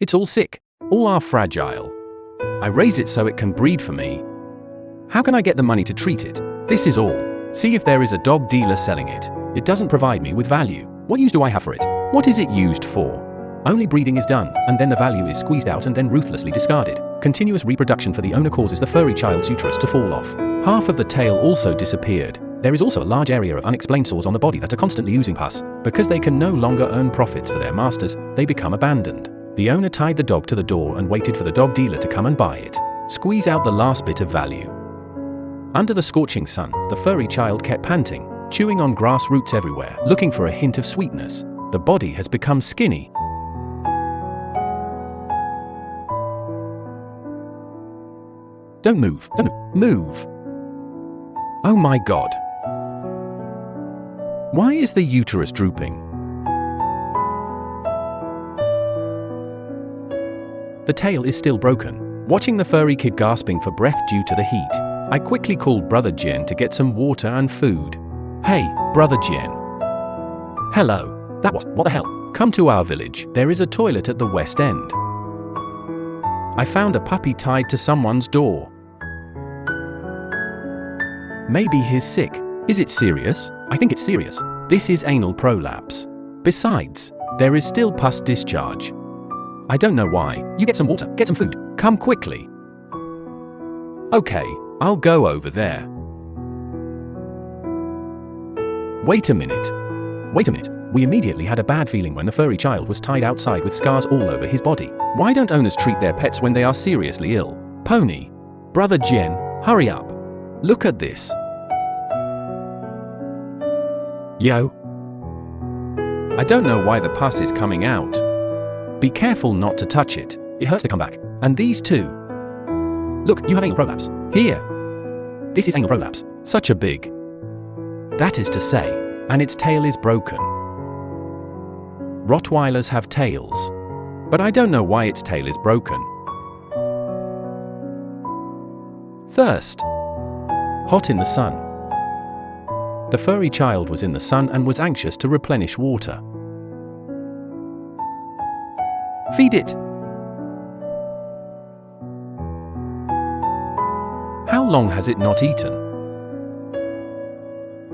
It's all sick. All are fragile. I raise it so it can breed for me. How can I get the money to treat it? This is all. See if there is a dog dealer selling it. It doesn't provide me with value. What use do I have for it? What is it used for? Only breeding is done, and then the value is squeezed out and then ruthlessly discarded. Continuous reproduction for the owner causes the furry child's uterus to fall off. Half of the tail also disappeared. There is also a large area of unexplained sores on the body that are constantly oozing pus. Because they can no longer earn profits for their masters, they become abandoned. The owner tied the dog to the door and waited for the dog dealer to come and buy it. Squeeze out the last bit of value. Under the scorching sun, the furry child kept panting, chewing on grass roots everywhere, looking for a hint of sweetness. The body has become skinny. Don't move, don't move. Oh my God. Why is the uterus drooping? The tail is still broken. Watching the furry kid gasping for breath due to the heat, I quickly called Brother Jian to get some water and food. Hey, Brother Jian. Hello. That what the hell? Come to our village. There is a toilet at the west end. I found a puppy tied to someone's door. Maybe he's sick. Is it serious? I think it's serious. This is anal prolapse. Besides, there is still pus discharge. I don't know why. You get some water, get some food. Come quickly. Okay, I'll go over there. Wait a minute. Wait a minute. We immediately had a bad feeling when the furry child was tied outside with scars all over his body. Why don't owners treat their pets when they are seriously ill? Pony. Brother Jian, hurry up. Look at this. Yo. I don't know why the pus is coming out. Be careful not to touch it. It hurts to come back. And these two. Look, you have anal prolapse. Here. This is anal prolapse. Such a big. That is to say. And its tail is broken. Rottweilers have tails. But I don't know why its tail is broken. Thirst. Hot in the sun. The furry child was in the sun and was anxious to replenish water. Feed it. How long has it not eaten?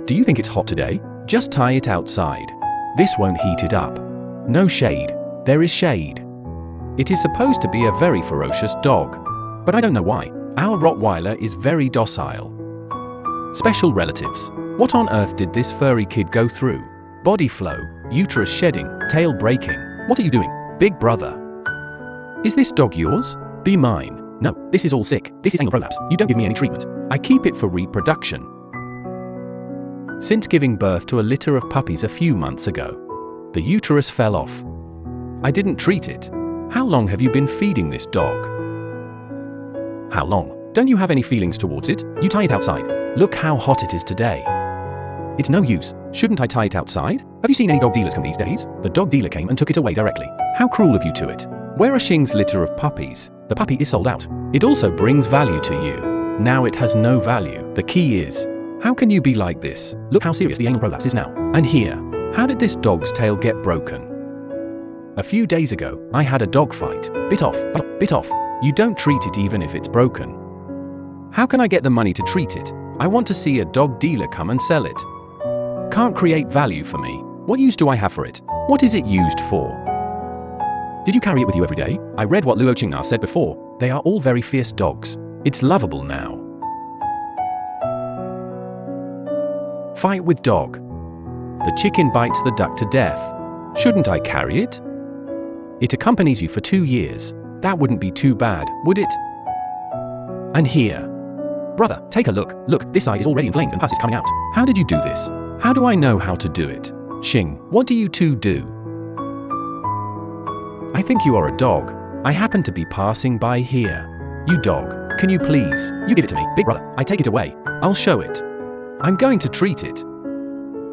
Do you think it's hot today? Just tie it outside. This won't heat it up. No shade. There is shade. It is supposed to be a very ferocious dog. But I don't know why. Our Rottweiler is very docile. Special relatives. What on earth did this furry kid go through? Body flow, uterus shedding, tail breaking. What are you doing, big brother? Is this dog yours? Be mine. No, this is all sick. This is anal prolapse. You don't give me any treatment. I keep it for reproduction. Since giving birth to a litter of puppies a few months ago, the uterus fell off. I didn't treat it. How long have you been feeding this dog? How long? Don't you have any feelings towards it? You tie it outside. Look how hot it is today. It's no use. Shouldn't I tie it outside? Have you seen any dog dealers come these days? The dog dealer came and took it away directly. How cruel of you to it. Where are Xing's litter of puppies? The puppy is sold out. It also brings value to you. Now it has no value. The key is, how can you be like this? Look how serious the anal prolapse is now. And here, how did this dog's tail get broken? A few days ago, I had a dog fight. Bit off, bit off. You don't treat it even if it's broken. How can I get the money to treat it? I want to see a dog dealer come and sell it. Can't create value for me. What use do I have for it? What is it used for? Did you carry it with you every day? I read what Luo Qingna said before. They are all very fierce dogs. It's lovable now. Fight with dog. The chicken bites the duck to death. Shouldn't I carry it? It accompanies you for 2 years. That wouldn't be too bad, would it? And here. Brother, take a look. Look, this eye is already inflamed and pus is coming out. How did you do this? How do I know how to do it? Xing, what do you two do? I think you are a dog. I happen to be passing by here. You dog, can you please? You give it to me, big brother. I take it away. I'll show it. I'm going to treat it.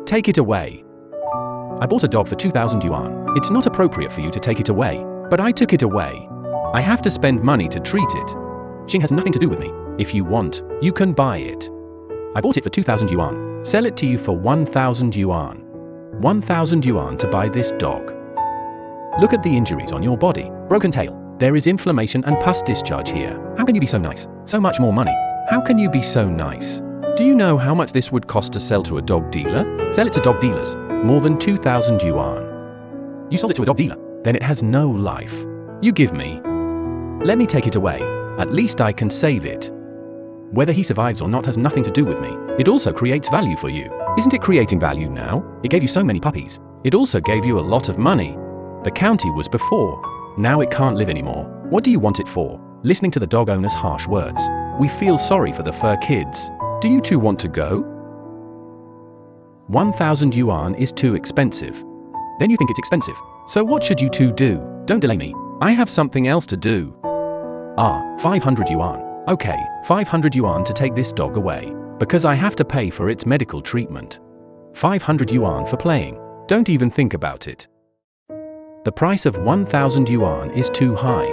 Take it away. I bought a dog for 2,000 yuan. It's not appropriate for you to take it away, but I took it away. I have to spend money to treat it. Xing has nothing to do with me. If you want, you can buy it. I bought it for 2,000 yuan. Sell it to you for 1,000 yuan. 1,000 yuan to buy this dog. Look at the injuries on your body. Broken tail. There is inflammation and pus discharge here. How can you be so nice? So much more money. How can you be so nice? Do you know how much this would cost to sell to a dog dealer? Sell it to dog dealers. More than 2,000 yuan. You sold it to a dog dealer. Then it has no life. You give me. Let me take it away. At least I can save it. Whether he survives or not has nothing to do with me. It also creates value for you. Isn't it creating value now? It gave you so many puppies. It also gave you a lot of money. The county was before. Now it can't live anymore. What do you want it for? Listening to the dog owner's harsh words. We feel sorry for the fur kids. Do you two want to go? 1,000 yuan is too expensive. Then you think it's expensive. So what should you two do? Don't delay me. I have something else to do. 500 yuan. Okay, 500 yuan to take this dog away. Because I have to pay for its medical treatment. 500 yuan for playing. Don't even think about it. The price of 1,000 yuan is too high.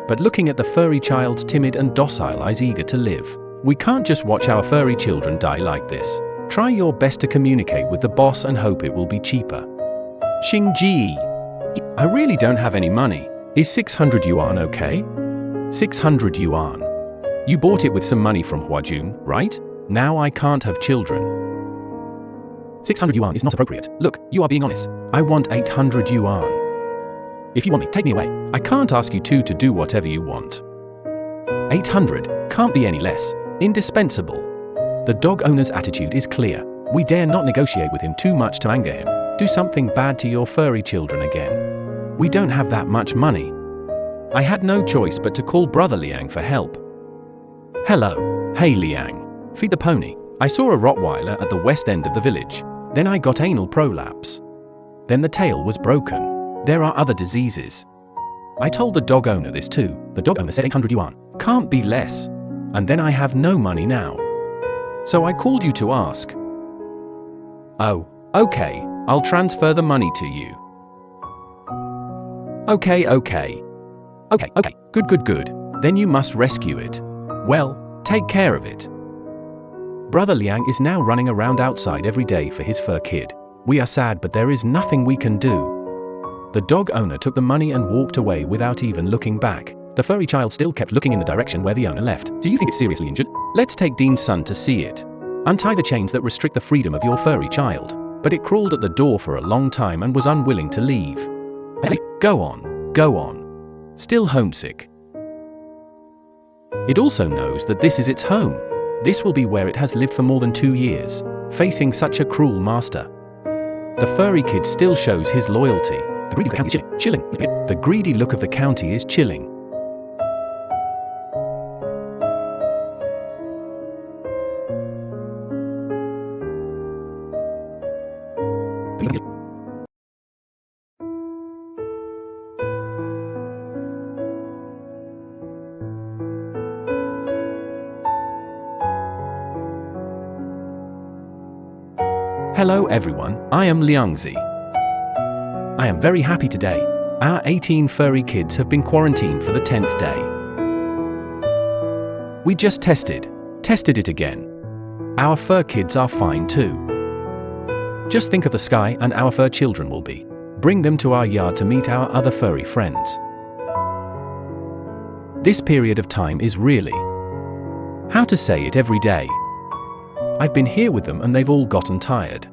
But looking at the furry child's timid and docile eyes eager to live, we can't just watch our furry children die like this. Try your best to communicate with the boss and hope it will be cheaper. Xingji. I really don't have any money. Is 600 yuan okay? 600 yuan. You bought it with some money from Huajun, right? Now I can't have children. 600 yuan is not appropriate. Look, you are being honest. I want 800 yuan. If you want me, take me away. I can't ask you two to do whatever you want. 800, can't be any less. Indispensable. The dog owner's attitude is clear. We dare not negotiate with him too much to anger him. Do something bad to your furry children again. We don't have that much money. I had no choice but to call Brother Liang for help. Hello. Hey Liang. Feed the pony. I saw a Rottweiler at the west end of the village. Then I got anal prolapse. Then the tail was broken. There are other diseases. I told the dog owner this too. The dog owner said 800 yuan. Can't be less. And then I have no money now. So I called you to ask. Oh, okay, I'll transfer the money to you. Okay, good. Then you must rescue it. Well, take care of it. Brother Liang is now running around outside every day for his fur kid. We are sad, but there is nothing we can do. The dog owner took the money and walked away without even looking back. The furry child still kept looking in the direction where the owner left. Do you think it's seriously injured? Let's take Dean's son to see it. Untie the chains that restrict the freedom of your furry child. But it crawled at the door for a long time and was unwilling to leave. Hey, go on. Still homesick. It also knows that this is its home. This will be where it has lived for more than 2 years, facing such a cruel master. The furry kid still shows his loyalty. The greedy look of the county is chilling. The greedy look of the county is chilling. Hello everyone, I am Liangzi. I am very happy today. Our 18 furry kids have been quarantined for the 10th day. We just tested it again. Our fur kids are fine too. Just think of the sky and our fur children will be. Bring them to our yard to meet our other furry friends. This period of time is really, how to say it, every day. I've been here with them and they've all gotten tired.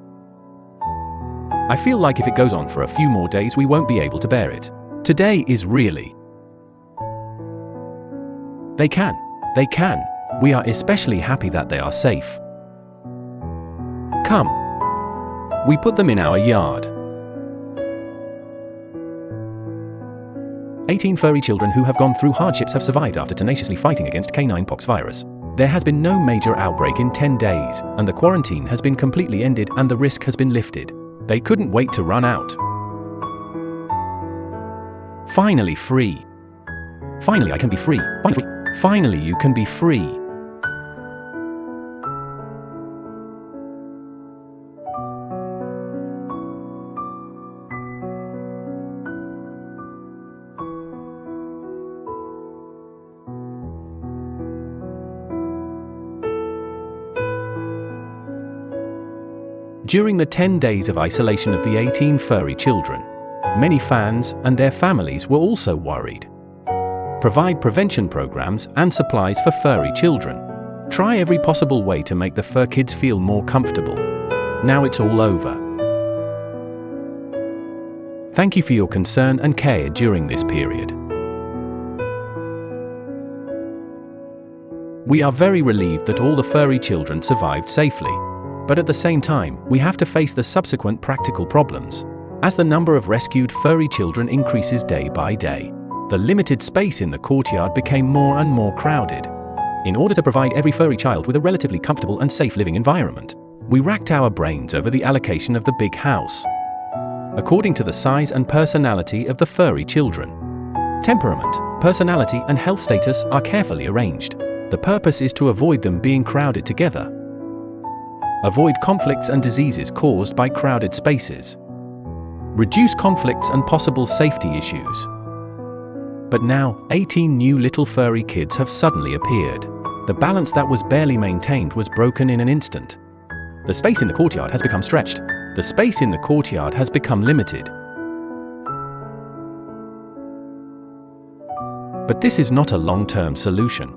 I feel like if it goes on for a few more days we won't be able to bear it. Today is really. They can. We are especially happy that they are safe. Come. We put them in our yard. 18 furry children who have gone through hardships have survived after tenaciously fighting against canine pox virus. There has been no major outbreak in 10 days, and the quarantine has been completely ended and the risk has been lifted. They couldn't wait to run out. Finally free. Finally I can be free. Finally you can be free. During the 10 days of isolation of the 18 furry children, many fans and their families were also worried. Provide prevention programs and supplies for furry children. Try every possible way to make the fur kids feel more comfortable. Now it's all over. Thank you for your concern and care during this period. We are very relieved that all the furry children survived safely. But at the same time, we have to face the subsequent practical problems. As the number of rescued furry children increases day by day, the limited space in the courtyard became more and more crowded. In order to provide every furry child with a relatively comfortable and safe living environment, we racked our brains over the allocation of the big house, according to the size and personality of the furry children. Temperament, personality, and health status are carefully arranged. The purpose is to avoid them being crowded together. Avoid conflicts and diseases caused by crowded spaces. Reduce conflicts and possible safety issues. But now, 18 new little furry kids have suddenly appeared. The balance that was barely maintained was broken in an instant. The space in the courtyard has become stretched. The space in the courtyard has become limited. But this is not a long-term solution.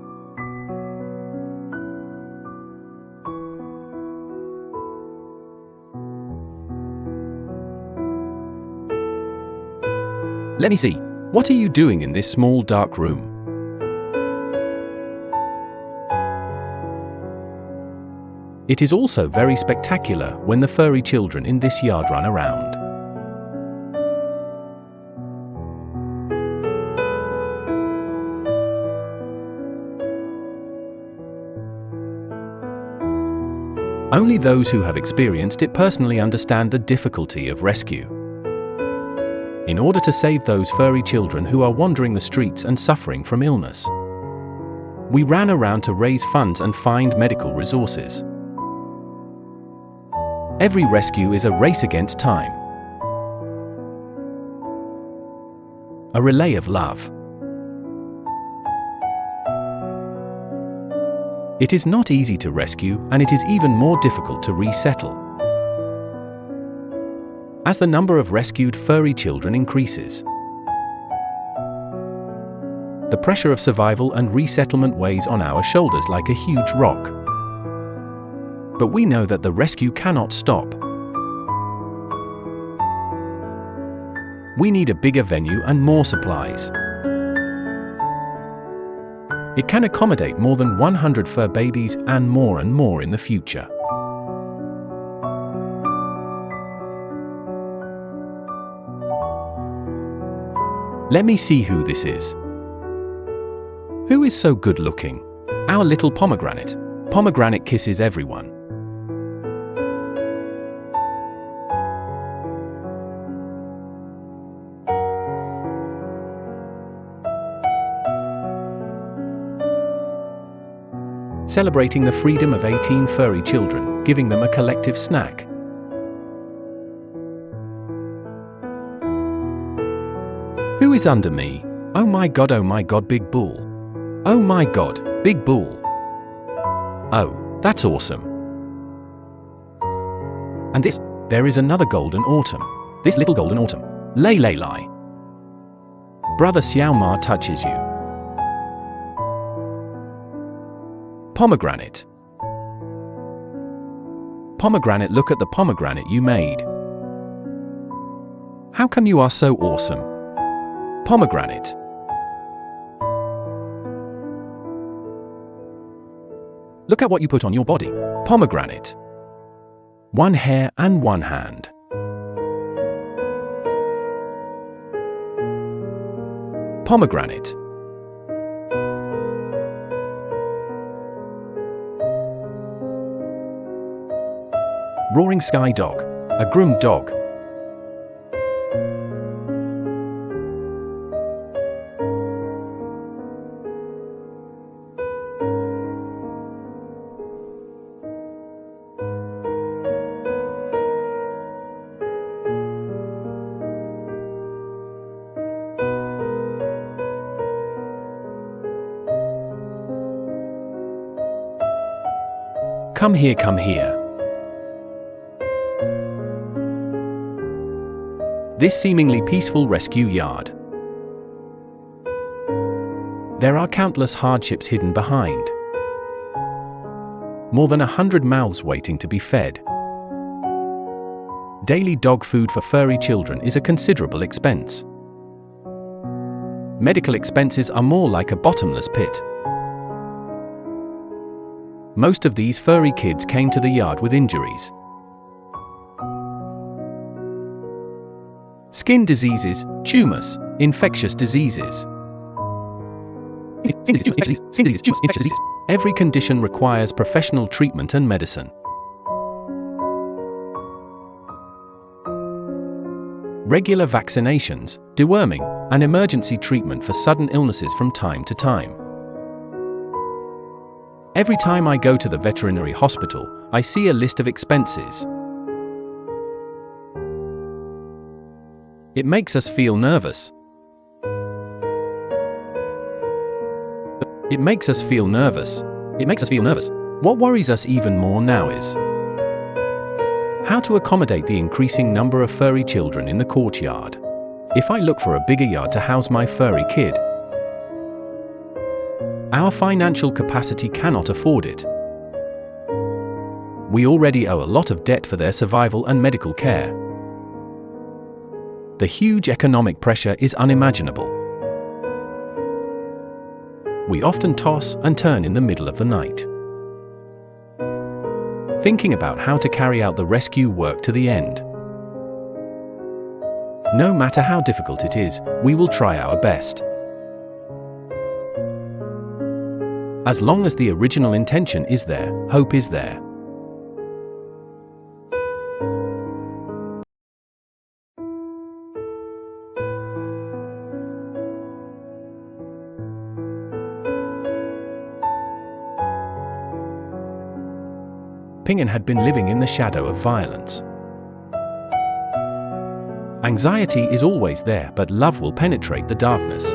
Let me see. What are you doing in this small dark room? It is also very spectacular when the furry children in this yard run around. Only those who have experienced it personally understand the difficulty of rescue. In order to save those furry children who are wandering the streets and suffering from illness, we ran around to raise funds and find medical resources. Every rescue is a race against time, a relay of love. It is not easy to rescue, and it is even more difficult to resettle. As the number of rescued furry children increases, the pressure of survival and resettlement weighs on our shoulders like a huge rock. But we know that the rescue cannot stop. We need a bigger venue and more supplies. It can accommodate more than 100 fur babies and more in the future. Let me see who this is. Who is so good looking? Our little pomegranate. Pomegranate kisses everyone. Celebrating the freedom of 18 furry children, giving them a collective snack. Who is under me? Oh my god, big bull. Oh my god, big bull. Oh, that's awesome. And this, there is another golden autumn. This little golden autumn. Lay. Brother Xiao Ma touches you. Pomegranate. Pomegranate, look at the pomegranate you made. How come you are so awesome? Pomegranate. Look at what you put on your body. Pomegranate. One hair and one hand. Pomegranate. Roaring sky dog. A groomed dog. Come here. This seemingly peaceful rescue yard There are countless hardships hidden behind. More than 100 mouths waiting to be fed. Daily dog food for furry children is a considerable expense. Medical expenses are more like a bottomless pit. Most of these furry kids came to the yard with injuries. Skin diseases, tumors, infectious diseases. Every condition requires professional treatment and medicine. Regular vaccinations, deworming, and emergency treatment for sudden illnesses from time to time. Every time I go to the veterinary hospital, I see a list of expenses. It makes us feel nervous. It makes us feel nervous. What worries us even more now is how to accommodate the increasing number of furry children in the courtyard. If I look for a bigger yard to house my furry kid, our financial capacity cannot afford it. We already owe a lot of debt for their survival and medical care. The huge economic pressure is unimaginable. We often toss and turn in the middle of the night, thinking about how to carry out the rescue work to the end. No matter how difficult it is, we will try our best. As long as the original intention is there, hope is there. Pingen had been living in the shadow of violence. Anxiety is always there, but love will penetrate the darkness.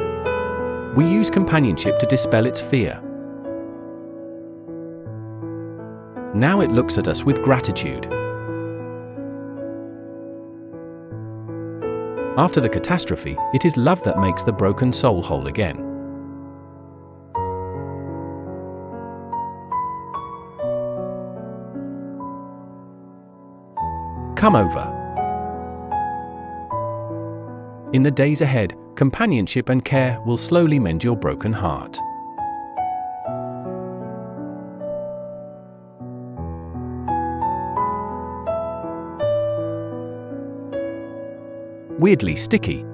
We use companionship to dispel its fear. Now it looks at us with gratitude. After the catastrophe, it is love that makes the broken soul whole again. Come over. In the days ahead, companionship and care will slowly mend your broken heart. Weirdly sticky.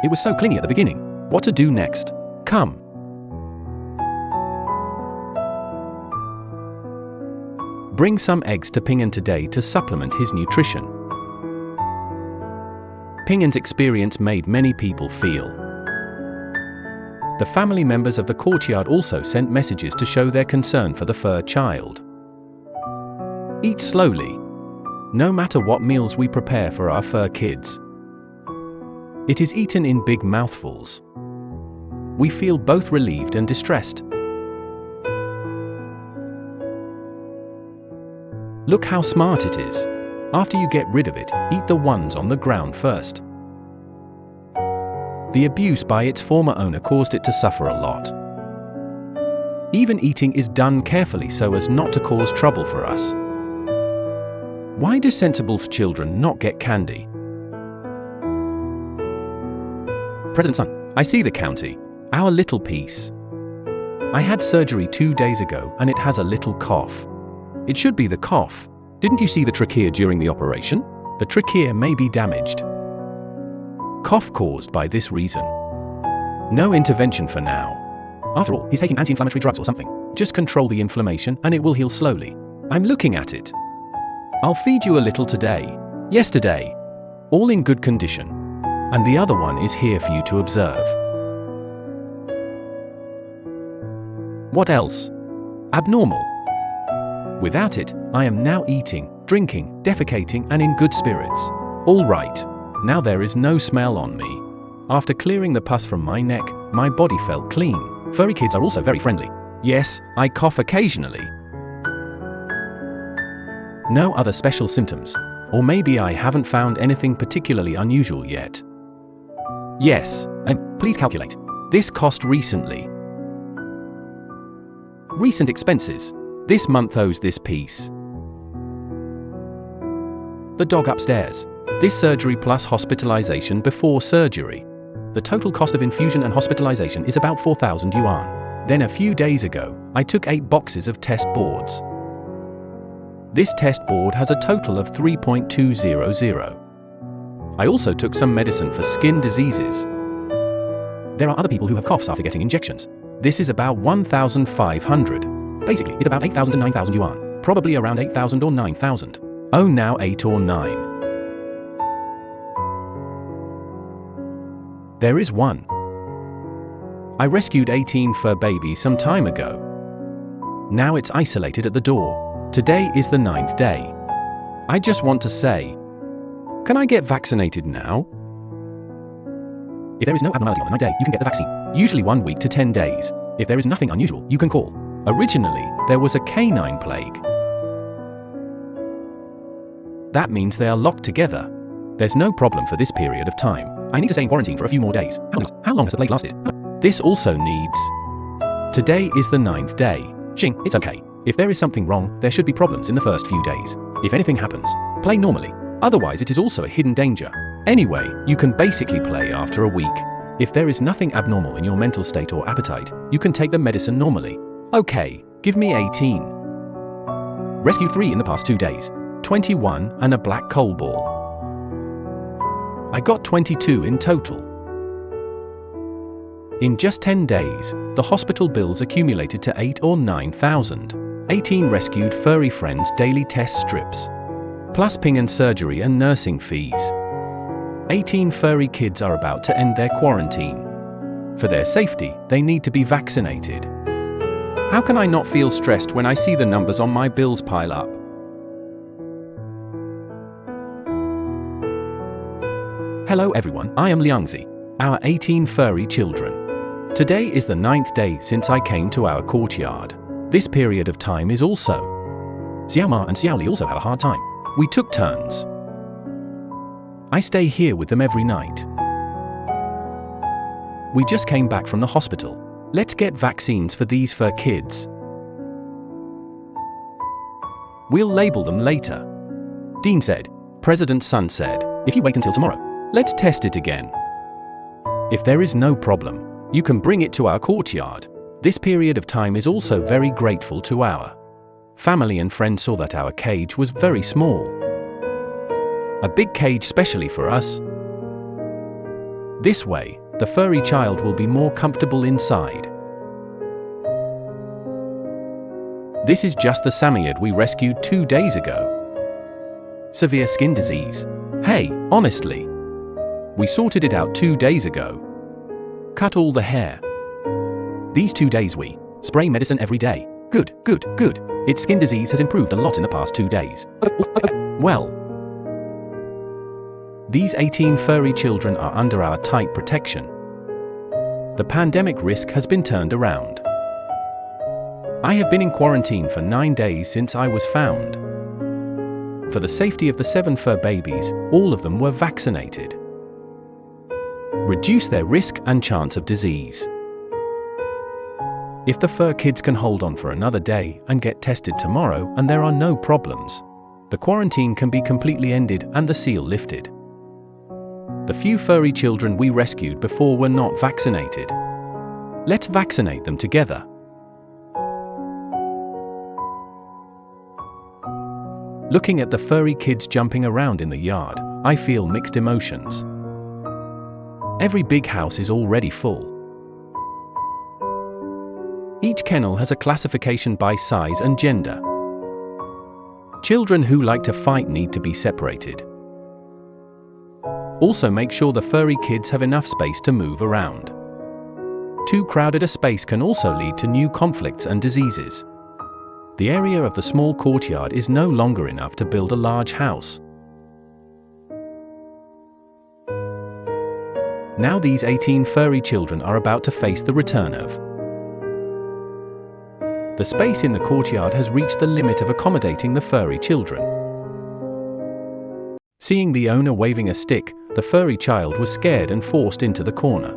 It was so clingy at the beginning. What to do next? Come. Bring some eggs to Pingen today to supplement his nutrition. Pingen's experience made many people feel. The family members of the courtyard also sent messages to show their concern for the fur child. Eat slowly. No matter what meals we prepare for our fur kids, it is eaten in big mouthfuls. We feel both relieved and distressed. Look how smart it is. After you get rid of it, eat the ones on the ground first. The abuse by its former owner caused it to suffer a lot. Even eating is done carefully so as not to cause trouble for us. Why do sensible children not get candy? President Son, I see the county. Our little piece. I had surgery 2 days ago and it has a little cough. It should be the cough. Didn't you see the trachea during the operation? The trachea may be damaged. Cough caused by this reason. No intervention for now. After all, he's taking anti-inflammatory drugs or something. Just control the inflammation and it will heal slowly. I'm looking at it. I'll feed you a little today. Yesterday. All in good condition. And the other one is here for you to observe. What else? Abnormal. Without it, I am now eating, drinking, defecating and in good spirits. All right. Now there is no smell on me. After clearing the pus from my neck, my body felt clean. Furry kids are also very friendly. Yes, I cough occasionally. No other special symptoms. Or maybe I haven't found anything particularly unusual yet. Yes, and please calculate. This cost recently. Recent expenses. This month owes this piece. The dog upstairs. This surgery plus hospitalization before surgery. The total cost of infusion and hospitalization is about 4,000 yuan. Then a few days ago, I took 8 boxes of test boards. This test board has a total of 3.200. I also took some medicine for skin diseases. There are other people who have coughs after getting injections. This is about 1,500. Basically, it's about 8,000 to 9,000 yuan. Probably around 8,000 or 9,000. Oh, now 8 or 9. There is one. I rescued 18 fur babies some time ago. Now it's isolated at the door. Today is the 9th day. I just want to say, can I get vaccinated now? If there is no abnormality on the 9th day, you can get the vaccine. Usually 1 week to 10 days. If there is nothing unusual, you can call. Originally, there was a canine plague. That means they are locked together. There's no problem for this period of time. I need to stay in quarantine for a few more days. How long has the plague lasted? This also needs. Today is the 9th day. Xing, it's okay. If there is something wrong, there should be problems in the first few days. If anything happens, play normally. Otherwise it is also a hidden danger. Anyway, you can basically play after a week. If there is nothing abnormal in your mental state or appetite, you can take the medicine normally. Okay, give me 18. Rescued 3 in the past 2 days. 21 and a black coal ball. I got 22 in total. In just 10 days, the hospital bills accumulated to 8 or 9,000. 18 rescued furry friends daily test strips. Plus ping and surgery and nursing fees. 18 furry kids are about to end their quarantine. For their safety, they need to be vaccinated. How can I not feel stressed when I see the numbers on my bills pile up? Hello everyone, I am Liangzi. Our 18 furry children. Today is the 9th day since I came to our courtyard. This period of time is also. Xiaoma and Xiaoli also have a hard time. We took turns. I stay here with them every night. We just came back from the hospital. Let's get vaccines for these fur kids. We'll label them later. Dean said. President Sun said, if you wait until tomorrow, let's test it again. If there is no problem, you can bring it to our courtyard. This period of time is also very grateful to our family and friends saw that our cage was very small. A big cage specially for us. This way, the furry child will be more comfortable inside. This is just the Samoyed we rescued 2 days ago. Severe skin disease. Hey, honestly. We sorted it out 2 days ago. Cut all the hair. These 2 days we spray medicine every day. Good, good, good. Its skin disease has improved a lot in the past 2 days. Well. These 18 furry children are under our tight protection. The pandemic risk has been turned around. I have been in quarantine for 9 days since I was found. For the safety of the 7 fur babies, all of them were vaccinated. Reduce their risk and chance of disease. If the fur kids can hold on for another day and get tested tomorrow and there are no problems, the quarantine can be completely ended and the seal lifted. The few furry children we rescued before were not vaccinated. Let's vaccinate them together. Looking at the furry kids jumping around in the yard, I feel mixed emotions. Every big house is already full. Each kennel has a classification by size and gender. Children who like to fight need to be separated. Also make sure the furry kids have enough space to move around. Too crowded a space can also lead to new conflicts and diseases. The area of the small courtyard is no longer enough to build a large house. Now these 18 furry children are about to face the return of. The space in the courtyard has reached the limit of accommodating the furry children. Seeing the owner waving a stick, the furry child was scared and forced into the corner.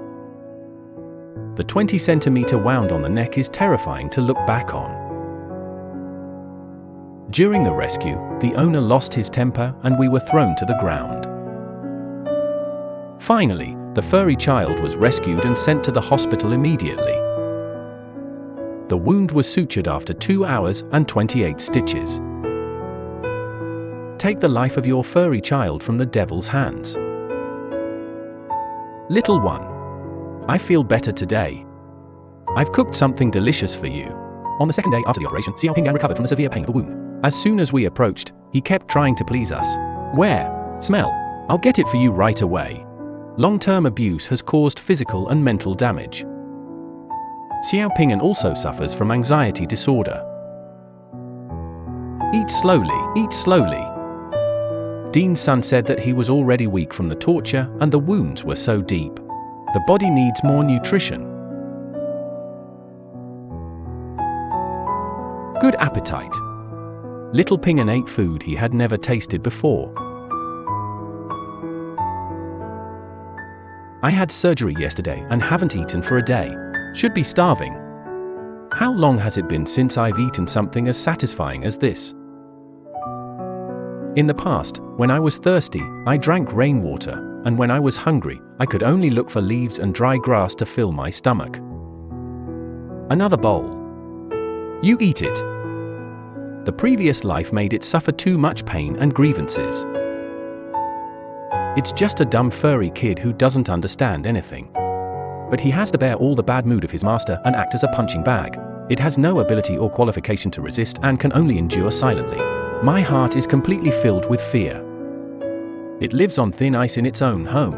The 20-centimeter wound on the neck is terrifying to look back on. During the rescue, the owner lost his temper and we were thrown to the ground. Finally, the furry child was rescued and sent to the hospital immediately. The wound was sutured after 2 hours and 28 stitches. Take the life of your furry child from the devil's hands. Little one, I feel better today. I've cooked something delicious for you. On the second day after the operation, Xiao Ping recovered from the severe pain of the wound. As soon as we approached, he kept trying to please us. Where? Smell. I'll get it for you right away. Long-term abuse has caused physical and mental damage. Xiao Ping also suffers from anxiety disorder. Eat slowly, eat slowly. Dean's son said that he was already weak from the torture and the wounds were so deep. The body needs more nutrition. Good appetite. Little Ping ate food he had never tasted before. I had surgery yesterday and haven't eaten for a day. Should be starving. How long has it been since I've eaten something as satisfying as this? In the past, when I was thirsty, I drank rainwater, and when I was hungry, I could only look for leaves and dry grass to fill my stomach. Another bowl. You eat it. The previous life made it suffer too much pain and grievances. It's just a dumb furry kid who doesn't understand anything. But he has to bear all the bad mood of his master and act as a punching bag. It has no ability or qualification to resist and can only endure silently. My heart is completely filled with fear. It lives on thin ice in its own home.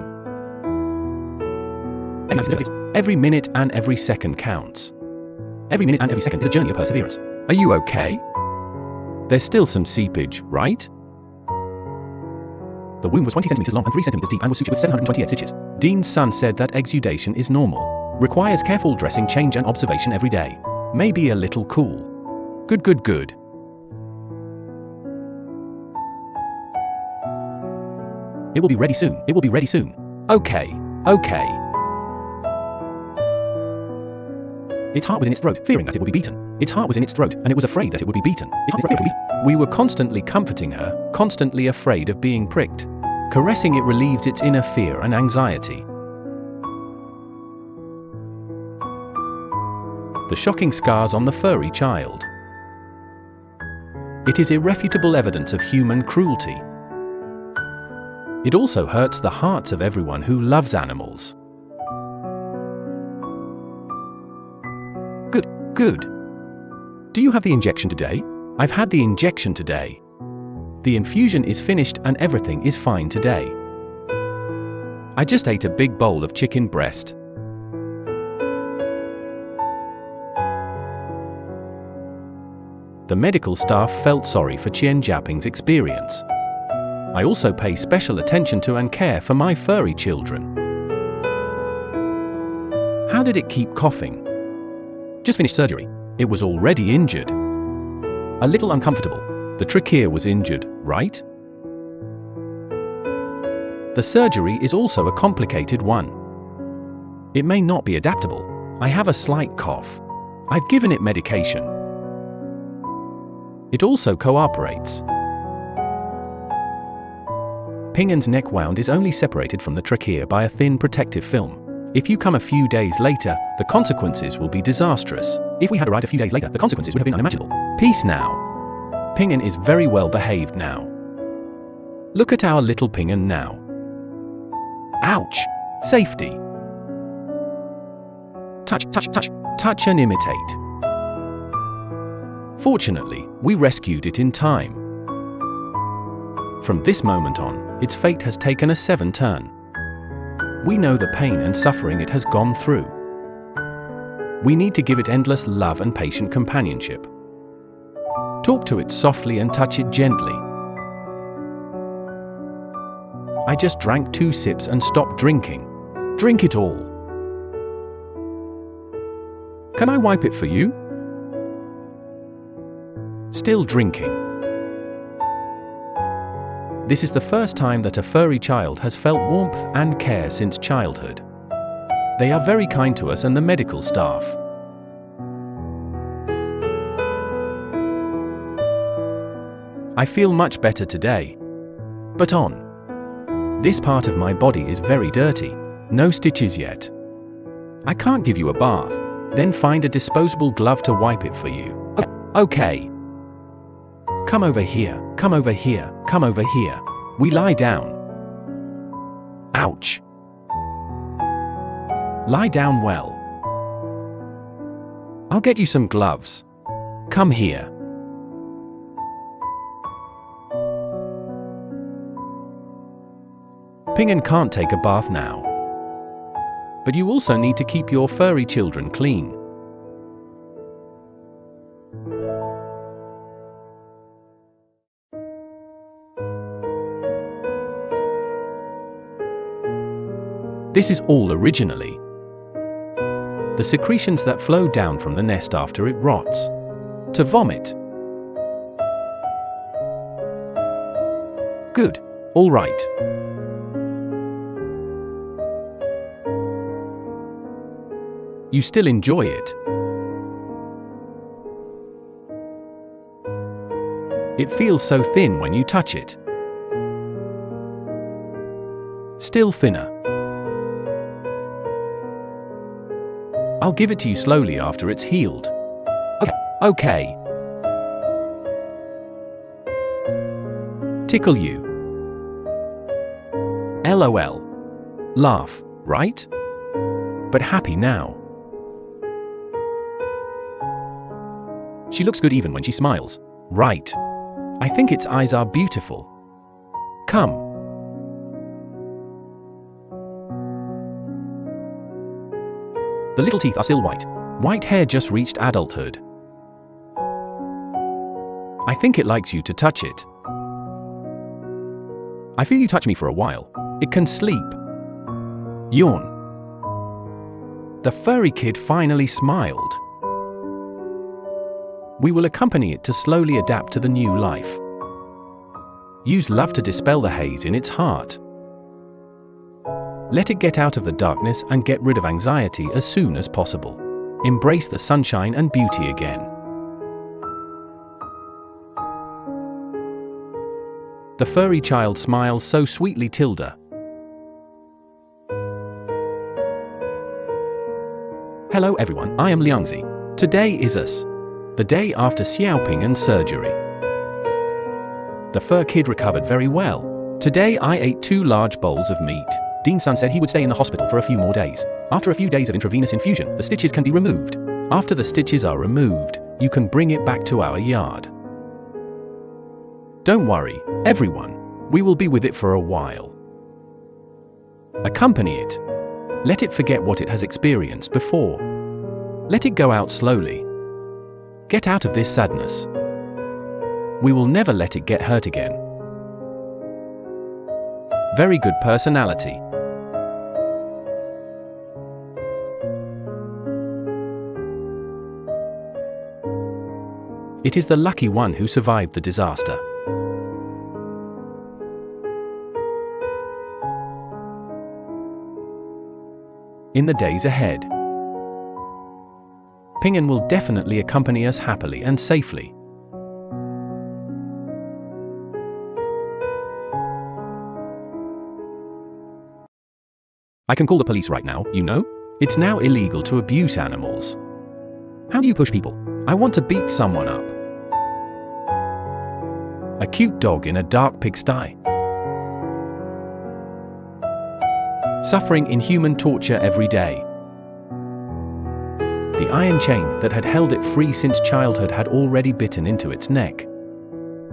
Every minute and every second counts. Every minute and every second is a journey of perseverance. Are you okay? There's still some seepage, right? The wound was 20 centimeters long and 3 centimeters deep and was sutured with 728 stitches. Dean's son said that exudation is normal. Requires careful dressing change and observation every day. Maybe a little cool. Good. It will be ready soon. It will be ready soon. Okay. Its heart was in its throat, fearing that it would be beaten. Its heart was in its throat, and it was afraid that it would be beaten. We were constantly comforting her, constantly afraid of being pricked. Caressing it relieves its inner fear and anxiety. The shocking scars on the furry child. It is irrefutable evidence of human cruelty. It also hurts the hearts of everyone who loves animals. Good. Do you have the injection today? I've had the injection today. The infusion is finished and everything is fine today. I just ate a big bowl of chicken breast. The medical staff felt sorry for Qian Jiaping's experience. I also pay special attention to and care for my furry children. How did it keep coughing? Just finished surgery. It was already injured. A little uncomfortable. The trachea was injured, right? The surgery is also a complicated one. It may not be adaptable. I have a slight cough. I've given it medication. It also cooperates. Ping'an's neck wound is only separated from the trachea by a thin protective film. If you come a few days later, the consequences will be disastrous. If we had arrived a few days later, the consequences would have been unimaginable. Peace now. Ping'an is very well behaved now. Look at our little Ping'an now. Ouch! Safety. Touch and imitate. Fortunately, we rescued it in time. From this moment on, its fate has taken a 7 turn. We know the pain and suffering it has gone through. We need to give it endless love and patient companionship. Talk to it softly and touch it gently. I just drank 2 sips and stopped drinking. Drink it all. Can I wipe it for you? Still drinking. This is the first time that a furry child has felt warmth and care since childhood. They are very kind to us and the medical staff. I feel much better today. But on this part of my body is very dirty. No stitches yet. I can't give you a bath. Then find a disposable glove to wipe it for you. Okay. Come over here, come over here, come over here. We lie down. Ouch. Lie down well. I'll get you some gloves. Come here. Ping-An can't take a bath now. But you also need to keep your furry children clean. This is all originally the secretions that flow down from the nest after it rots. To vomit. Good. All right. You still enjoy it. It feels so thin when you touch it. Still thinner. I'll give it to you slowly after it's healed. Okay. Tickle you. LOL. Laugh, right? But happy now. She looks good even when she smiles. Right. I think its eyes are beautiful. Come. The little teeth are still white. White hair just reached adulthood. I think it likes you to touch it. I feel you touch me for a while. It can sleep. Yawn. The furry kid finally smiled. We will accompany it to slowly adapt to the new life. Use love to dispel the haze in its heart. Let it get out of the darkness and get rid of anxiety as soon as possible. Embrace the sunshine and beauty again. The furry child smiles so sweetly, Tilda. Hello everyone, I am Liangzi. Today is the day after Xiaoping-An's surgery. The fur kid recovered very well. Today I ate 2 large bowls of meat. Dean-san said he would stay in the hospital for a few more days. After a few days of intravenous infusion, the stitches can be removed. After the stitches are removed, you can bring it back to our yard. Don't worry, everyone. We will be with it for a while. Accompany it. Let it forget what it has experienced before. Let it go out slowly. Get out of this sadness. We will never let it get hurt again. Very good personality. It is the lucky one who survived the disaster. In the days ahead, Ping-An will definitely accompany us happily and safely. I can call the police right now, you know? It's now illegal to abuse animals. How do you push people? I want to beat someone up. A cute dog in a dark pigsty. Suffering inhuman torture every day. The iron chain that had held it free since childhood had already bitten into its neck.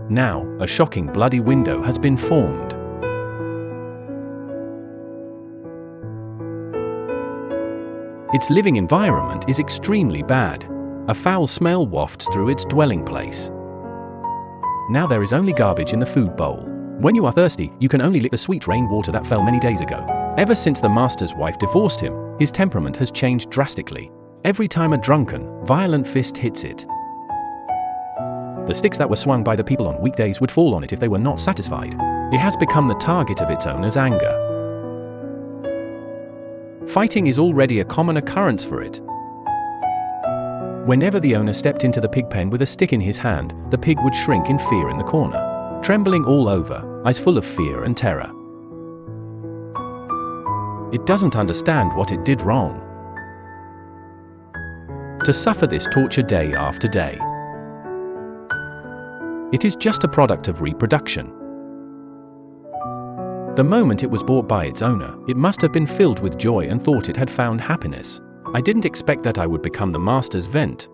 Now, a shocking bloody window has been formed. Its living environment is extremely bad. A foul smell wafts through its dwelling place. Now there is only garbage in the food bowl. When you are thirsty, you can only lick the sweet rainwater that fell many days ago. Ever since the master's wife divorced him, his temperament has changed drastically. Every time a drunken, violent fist hits it, the sticks that were swung by the people on weekdays would fall on it if they were not satisfied. It has become the target of its owner's anger. Fighting is already a common occurrence for it. Whenever the owner stepped into the pig pen with a stick in his hand, the pig would shrink in fear in the corner, trembling all over, eyes full of fear and terror. It doesn't understand what it did wrong. To suffer this torture day after day. It is just a product of reproduction. The moment it was bought by its owner, it must have been filled with joy and thought it had found happiness. I didn't expect that I would become the master's vent.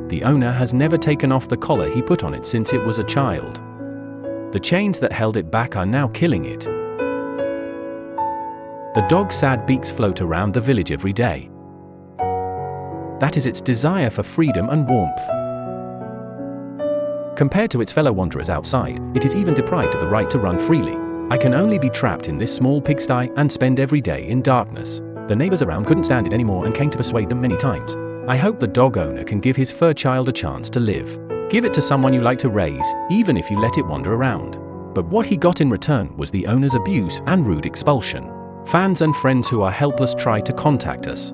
The owner has never taken off the collar he put on it since it was a child. The chains that held it back are now killing it. The dog's sad beaks float around the village every day. That is its desire for freedom and warmth. Compared to its fellow wanderers outside, it is even deprived of the right to run freely. I can only be trapped in this small pigsty and spend every day in darkness. The neighbors around couldn't stand it anymore and came to persuade them many times. I hope the dog owner can give his fur child a chance to live. Give it to someone you like to raise, even if you let it wander around. But what he got in return was the owner's abuse and rude expulsion. Fans and friends who are helpless try to contact us.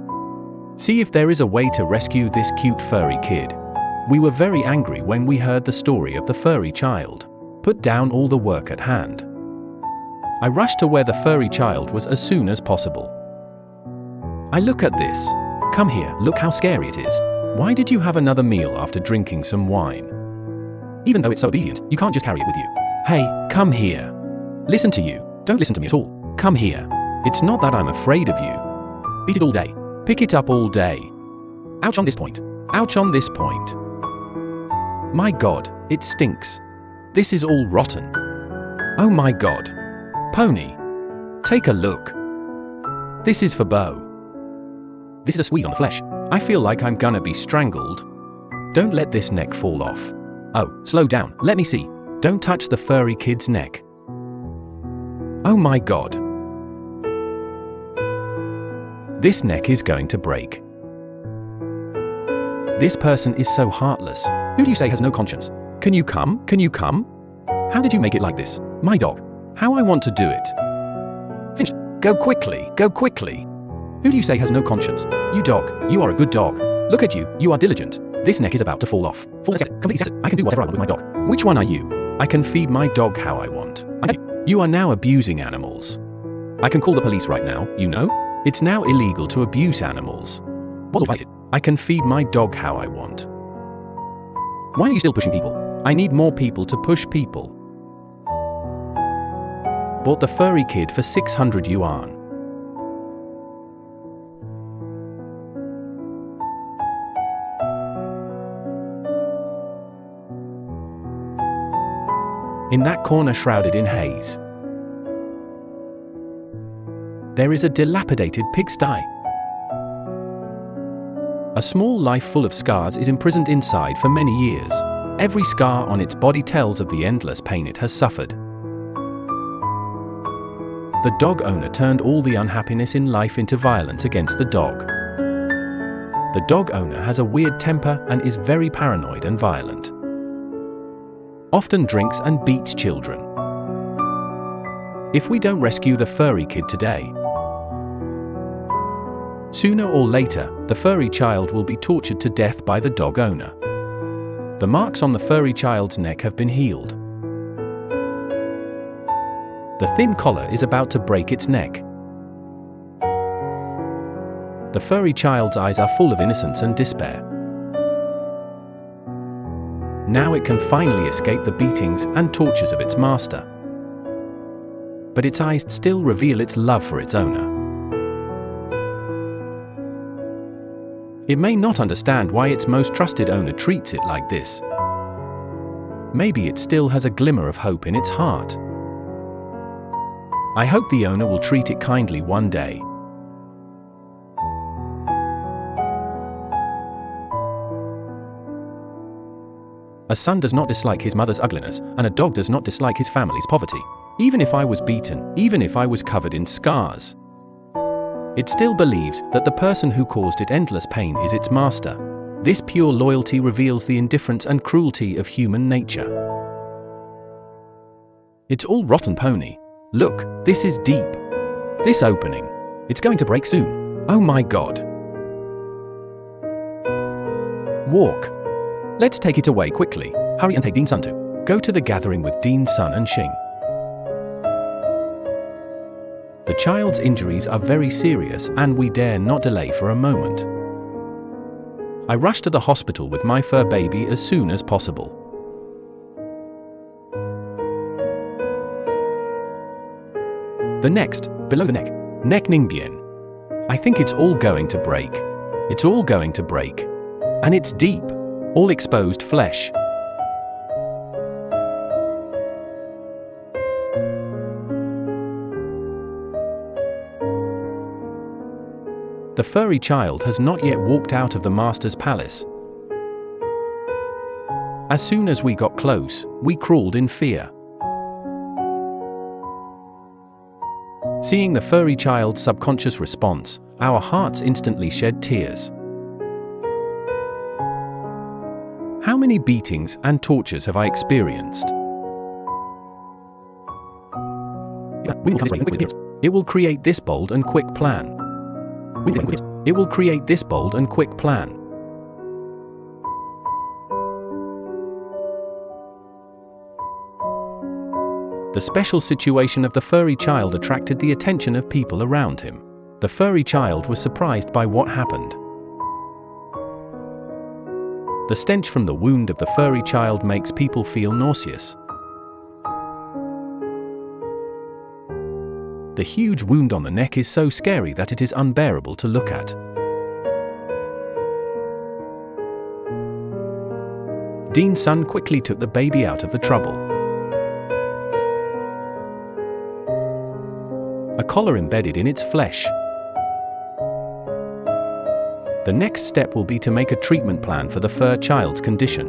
See if there is a way to rescue this cute furry kid. We were very angry when we heard the story of the furry child. Put down all the work at hand. I rushed to where the furry child was as soon as possible. I look at this. Come here, look how scary it is. Why did you have another meal after drinking some wine? Even though it's so obedient, you can't just carry it with you. Hey, come here. Listen to you. Don't listen to me at all. Come here. It's not that I'm afraid of you. Beat it all day. Pick it up all day. Ouch on this point. Ouch on this point. My God, it stinks. This is all rotten. Oh my God. Pony. Take a look. This is for Bo. This is a squeeze on the flesh. I feel like I'm gonna be strangled. Don't let this neck fall off. Oh, slow down, let me see. Don't touch the furry kid's neck. Oh my God. This neck is going to break. This person is so heartless. Who do you say has no conscience? Can you come? Can you come? How did you make it like this? My dog. How I want to do it. Finch, go quickly, go quickly. Who do you say has no conscience? You dog, you are a good dog. Look at you, you are diligent. This neck is about to fall off. Completely set it. I can do whatever I want with my dog. Which one are you? I can feed my dog how I want. You are now abusing animals. I can call the police right now, you know? It's now illegal to abuse animals. What will I can feed my dog how I want. Why are you still pushing people? I need more people to push people. Bought the furry kid for 600 yuan. In that corner shrouded in haze, there is a dilapidated pigsty. A small life full of scars is imprisoned inside for many years. Every scar on its body tells of the endless pain it has suffered. The dog owner turned all the unhappiness in life into violence against the dog. The dog owner has a weird temper and is very paranoid and violent. Often drinks and beats children. If we don't rescue the furry kid today, sooner or later, the furry child will be tortured to death by the dog owner. The marks on the furry child's neck have been healed. The thin collar is about to break its neck. The furry child's eyes are full of innocence and despair. Now it can finally escape the beatings and tortures of its master. But its eyes still reveal its love for its owner. It may not understand why its most trusted owner treats it like this. Maybe it still has a glimmer of hope in its heart. I hope the owner will treat it kindly one day. A son does not dislike his mother's ugliness, and a dog does not dislike his family's poverty. Even if I was beaten, even if I was covered in scars, it still believes that the person who caused it endless pain is its master. This pure loyalty reveals the indifference and cruelty of human nature. It's all rotten, pony. Look, this is deep. This opening. It's going to break soon. Oh my god. Walk. Let's take it away quickly. Hurry and take Dean's son too. Go to the gathering with Dean's son and Xing. The child's injuries are very serious and we dare not delay for a moment. I rush to the hospital with my fur baby as soon as possible. The next, below the neck. Neck Ningbian. I think it's all going to break. It's all going to break. And it's deep. All exposed flesh. The furry child has not yet walked out of the master's palace. As soon as we got close, we crawled in fear. Seeing the furry child's subconscious response, our hearts instantly shed tears. How many beatings and tortures have I experienced? It will create this bold and quick plan. It will create this bold and quick plan. The special situation of the furry child attracted the attention of people around him. The furry child was surprised by what happened. The stench from the wound of the furry child makes people feel nauseous. The huge wound on the neck is so scary that it is unbearable to look at. Dean's son quickly took the baby out of the trouble. A collar embedded in its flesh. The next step will be to make a treatment plan for the fur child's condition.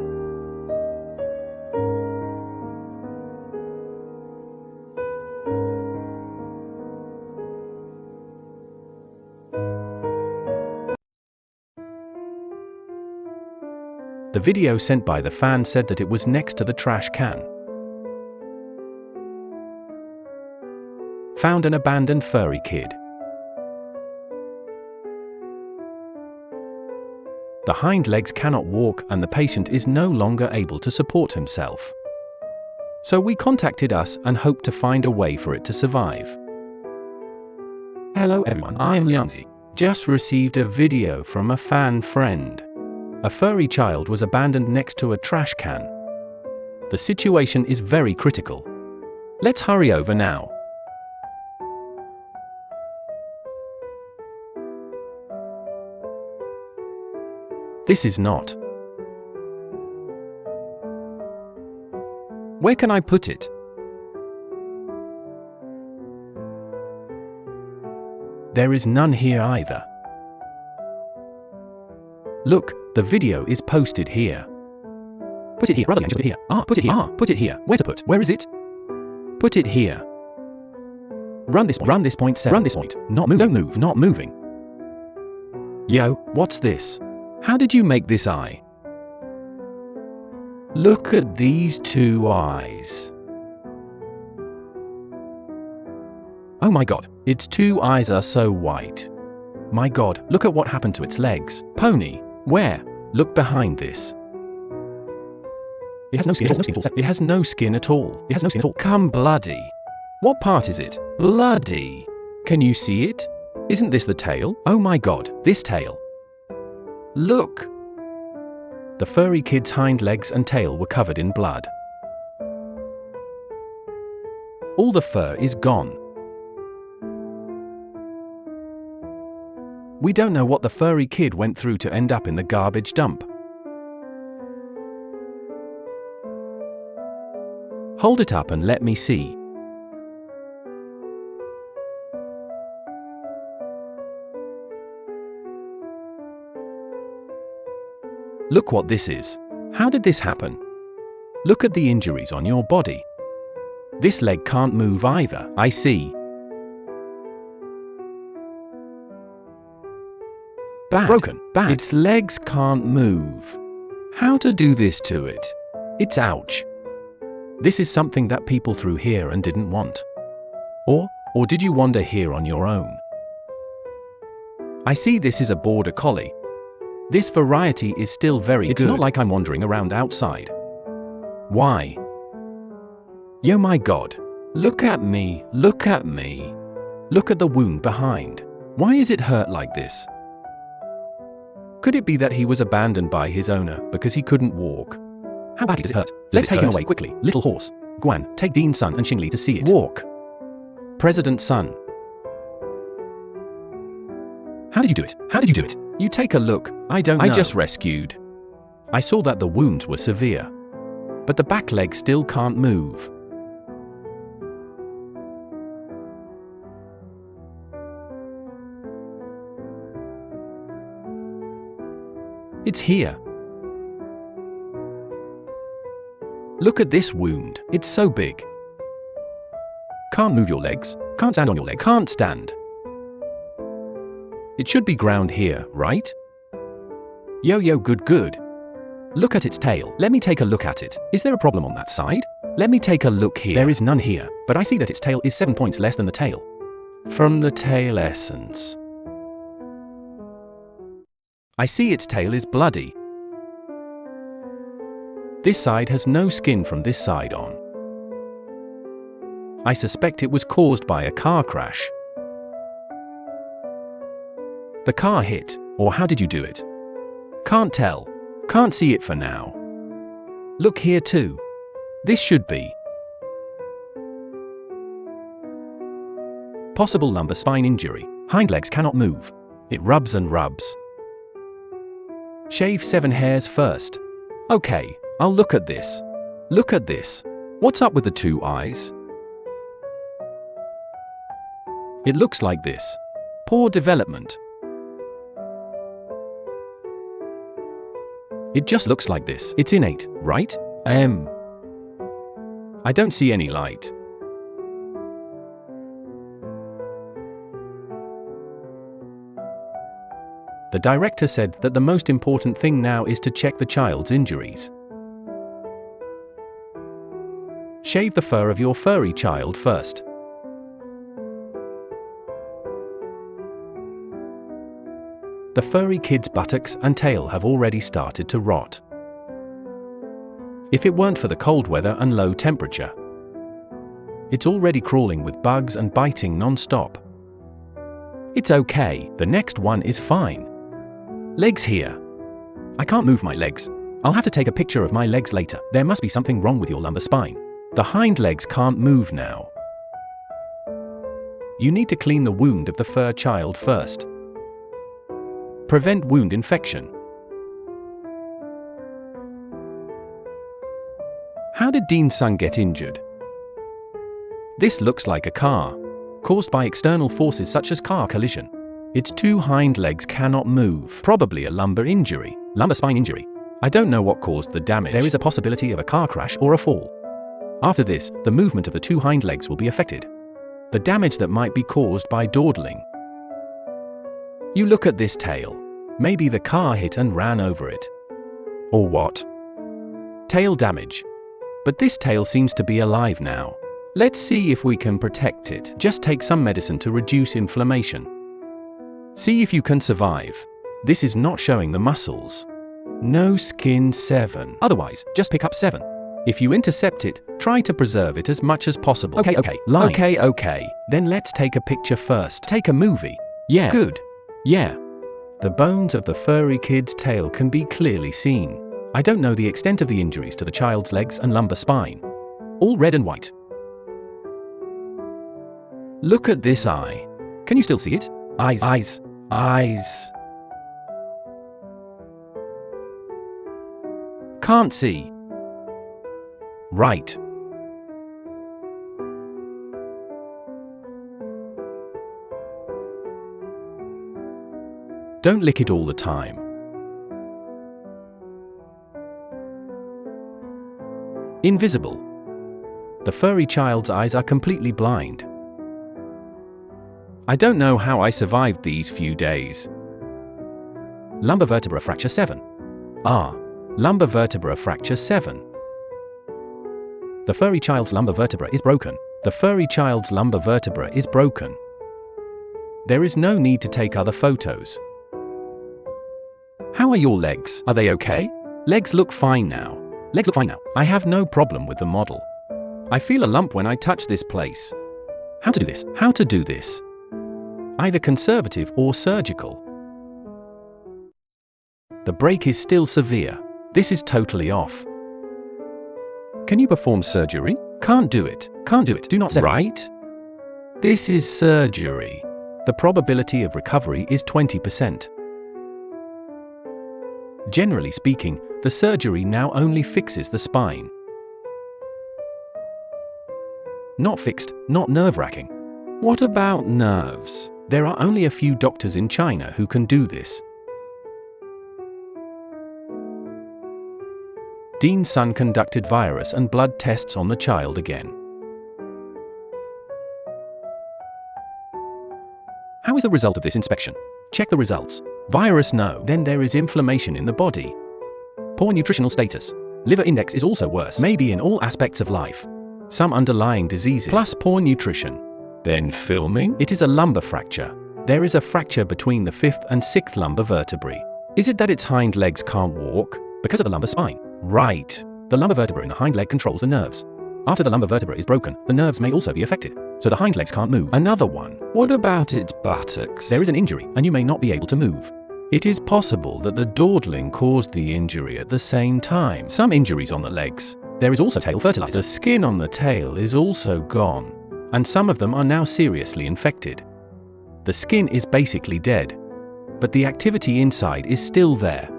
The video sent by the fan said that it was next to the trash can. Found an abandoned furry kid. The hind legs cannot walk and the patient is no longer able to support himself. So we contacted us and hoped to find a way for it to survive. Hello everyone, I am Liangzi. Just received a video from a fan friend. A furry child was abandoned next to a trash can. The situation is very critical. Let's hurry over now. This is not. Where can I put it? There is none here either. Look, the video is posted here. Put it here, rather than put it here. Put it here. Put it here. Where to put? Where is it? Put it here. Run this point. Run this point. Run this point. Not move. Don't move. Not moving. Yo, what's this? How did you make this eye? Look at these two eyes. Oh my god, its two eyes are so white. My god, look at what happened to its legs. Pony, where? Look behind this. It has no skin. It has no skin at all. It has no skin at all. Come bloody. What part is it? Bloody. Can you see it? Isn't this the tail? Oh my god, this tail. Look! The furry kid's hind legs and tail were covered in blood. All the fur is gone. We don't know what the furry kid went through to end up in the garbage dump. Hold it up and let me see. Look what this is. How did this happen? Look at the injuries on your body. This leg can't move either, I see. Bad. Broken. Bad. Its legs can't move. How to do this to it? It's ouch. This is something that people threw here and didn't want. Or did you wander here on your own? I see this is a border collie. This variety is still very good. It's not like I'm wandering around outside. Why? Yo my god. Look at me, look at me. Look at the wound behind. Why is it hurt like this? Could it be that he was abandoned by his owner because he couldn't walk? How badly does it hurt? Let's take him away quickly. Little horse. Guan, take Dean's son and Xingli to see it. Walk. President's son. How did you do it? How did you do it? You take a look. I don't know. I just rescued. I saw that the wounds were severe. But the back leg still can't move. It's here. Look at this wound. It's so big. Can't move your legs. Can't stand on your legs. Can't stand. It should be ground here, right? Yo, good. Look at its tail. Let me take a look at it. Is there a problem on that side? Let me take a look here. There is none here, but I see that its tail is 7 points less than the tail. From the tail essence. I see its tail is bloody. This side has no skin from this side on. I suspect it was caused by a car crash. The car hit, or how did you do it? Can't tell. Can't see it for now. Look here too. This should be possible lumbar spine injury. Hind legs cannot move. It rubs and rubs. Shave 7 hairs first. Okay, I'll look at this. Look at this. What's up with the 2 eyes? It looks like this. Poor development. It just looks like this. It's innate, right? I don't see any light. The director said that the most important thing now is to check the child's injuries. Shave the fur of your furry child first. The furry kid's buttocks and tail have already started to rot. If it weren't for the cold weather and low temperature, it's already crawling with bugs and biting non-stop. It's okay, the next one is fine. Legs here. I can't move my legs. I'll have to take a picture of my legs later. There must be something wrong with your lumbar spine. The hind legs can't move now. You need to clean the wound of the fur child first. Prevent wound infection. How did Dean's son get injured? This looks like a car, caused by external forces such as car collision. Its 2 hind legs cannot move. Probably a lumbar injury. Lumbar spine injury. I don't know what caused the damage. There is a possibility of a car crash or a fall. After this, the movement of the 2 hind legs will be affected. The damage that might be caused by dawdling. You look at this tail. Maybe the car hit and ran over it. Or what? Tail damage. But this tail seems to be alive now. Let's see if we can protect it. Just take some medicine to reduce inflammation. See if you can survive. This is not showing the muscles. No skin 7. Otherwise, just pick up 7. If you intercept it, try to preserve it as much as possible. Okay, line. Okay. Then let's take a picture first. Take a movie. Yeah. Good. Yeah. The bones of the furry kid's tail can be clearly seen. I don't know the extent of the injuries to the child's legs and lumbar spine. All red and white. Look at this eye. Can you still see it? Eyes. Can't see. Right. Don't lick it all the time. Invisible. The furry child's eyes are completely blind. I don't know how I survived these few days. Lumbar vertebra fracture 7. Lumbar vertebra fracture 7. The furry child's lumbar vertebra is broken. The furry child's lumbar vertebra is broken. There is no need to take other photos. How are your legs? Are they okay? Legs look fine now. Legs look fine now. I have no problem with the model. I feel a lump when I touch this place. How to do this? How to do this? Either conservative or surgical. The break is still severe. This is totally off. Can you perform surgery? Can't do it. Can't do it. Do not say right. This is surgery. The probability of recovery is 20%. Generally speaking, the surgery now only fixes the spine. Not fixed, not nerve-wracking. What about nerves? There are only a few doctors in China who can do this. Dean's son conducted virus and blood tests on the child again. How is the result of this inspection? Check the results. Virus no. Then there is inflammation in the body. Poor nutritional status. Liver index is also worse. Maybe in all aspects of life. Some underlying diseases. Plus poor nutrition. Then filming? It is a lumbar fracture. There is a fracture between the 5th and 6th lumbar vertebrae. Is it that its hind legs can't walk? Because of the lumbar spine? Right. The lumbar vertebra in the hind leg controls the nerves. After the lumbar vertebra is broken, the nerves may also be affected, so the hind legs can't move. Another one. What about its buttocks? There is an injury, and you may not be able to move. It is possible that the dawdling caused the injury at the same time. Some injuries on the legs. There is also tail fertilizer. The skin on the tail is also gone, and some of them are now seriously infected. The skin is basically dead, but the activity inside is still there.